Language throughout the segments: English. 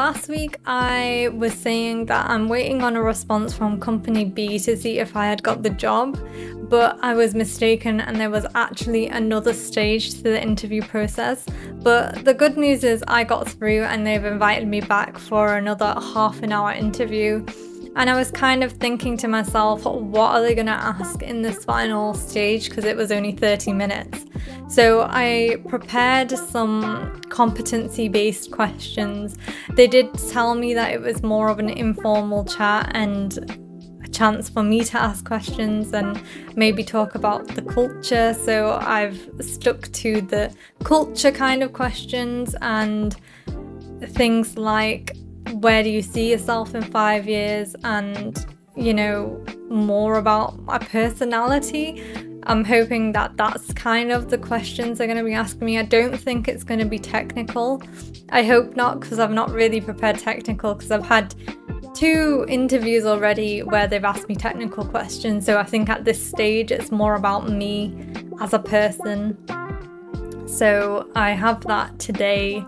last week I was saying that I'm waiting on a response from company B to see if I had got the job, but I was mistaken and there was actually another stage to the interview process. But the good news is I got through and they've invited me back for another half an hour interview. And I was kind of thinking to myself, what are they going to ask in this final stage? Because it was only 30 minutes. So I prepared some competency-based questions. They did tell me that it was more of an informal chat and a chance for me to ask questions and maybe talk about the culture. So I've stuck to the culture kind of questions and things like, where do you see yourself in 5 years, and more about my personality. I'm hoping that that's kind of the questions they're going to be asking me. I don't think it's going to be technical. I hope not, because I've not really prepared technical, because I've had 2 interviews already where they've asked me technical questions. So I think at this stage it's more about me as a person. So I have that today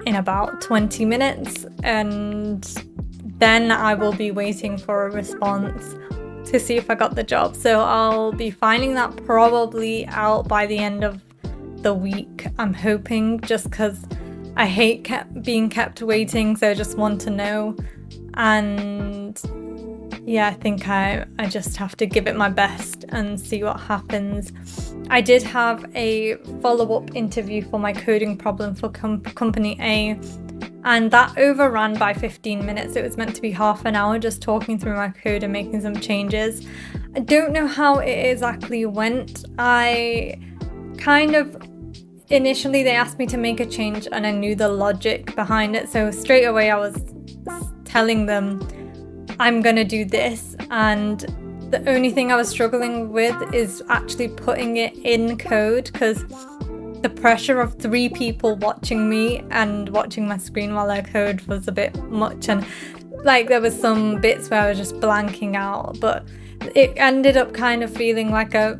in about 20 minutes, and then I will be waiting for a response to see if I got the job. So I'll be finding that probably out by the end of the week, I'm hoping, just because I hate being kept waiting, so I just want to know. And yeah, I think I just have to give it my best and see what happens. I did have a follow-up interview for my coding problem for company A, and that overran by 15 minutes. It was meant to be half an hour just talking through my code and making some changes. I don't know how it exactly went. Initially they asked me to make a change and I knew the logic behind it. So straight away I was telling them, I'm gonna do this, and the only thing I was struggling with is actually putting it in code, because the pressure of 3 people watching me and watching my screen while I code was a bit much, and there was some bits where I was just blanking out, but it ended up kind of feeling like a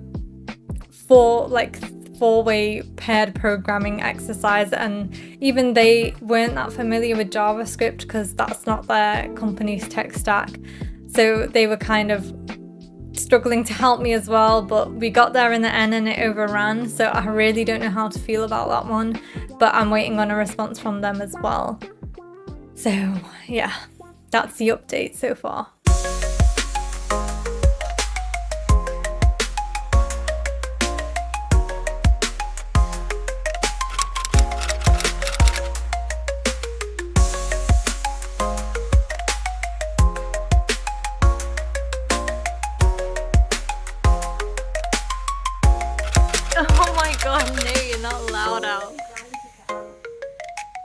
4-way paired programming exercise, and even they weren't that familiar with JavaScript because that's not their company's tech stack, so they were kind of struggling to help me as well. But we got there in the end and it overran, so I really don't know how to feel about that one, but I'm waiting on a response from them as well. So yeah, that's the update so far. Oh my god, no, you're not loud out.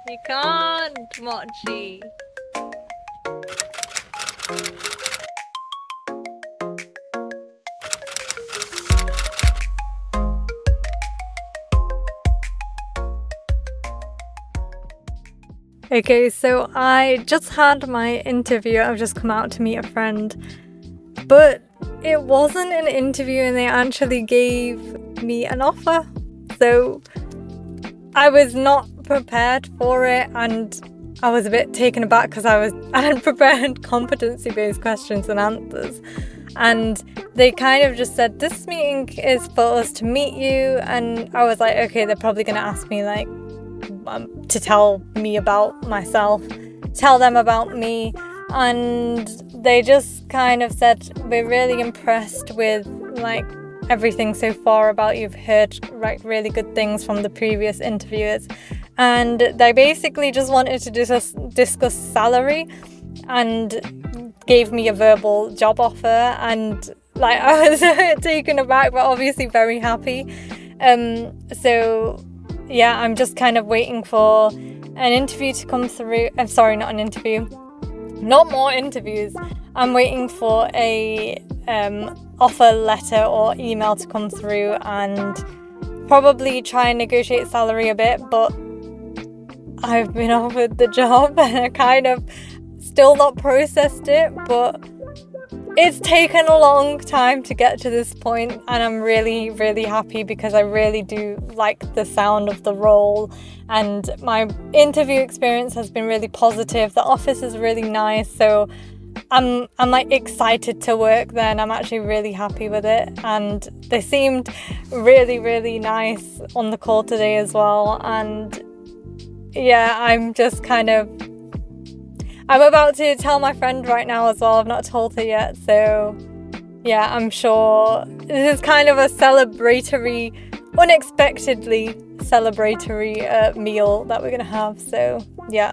You can't, Mochi. Okay, so I just had my interview. I've just come out to meet a friend, but it wasn't an interview and they actually gave me an offer. So I was not prepared for it, and I was a bit taken aback because I had prepared competency-based questions and answers, and they kind of just said, this meeting is for us to meet you, and I was like, okay, they're probably going to ask me to tell me about myself, tell them about me, and they just kind of said, we're really impressed with everything so far about you. You've heard really good things from the previous interviewers, and they basically just wanted to discuss salary and gave me a verbal job offer, and I was taken aback but obviously very happy. So yeah, I'm just kind of waiting for an interview to come through. I'm sorry, not an interview, not more interviews. I'm waiting for a offer letter or email to come through and probably try and negotiate salary a bit, but I've been offered the job and I kind of still not processed it, but it's taken a long time to get to this point, and I'm really, really happy because I really do like the sound of the role, and my interview experience has been really positive. The office is really nice, so I'm like excited to work there, and I'm actually really happy with it. And they seemed really, really nice on the call today as well. And yeah, I'm about to tell my friend right now as well. I've not told her yet. So yeah, I'm sure this is kind of a unexpectedly celebratory meal that we're going to have. So yeah.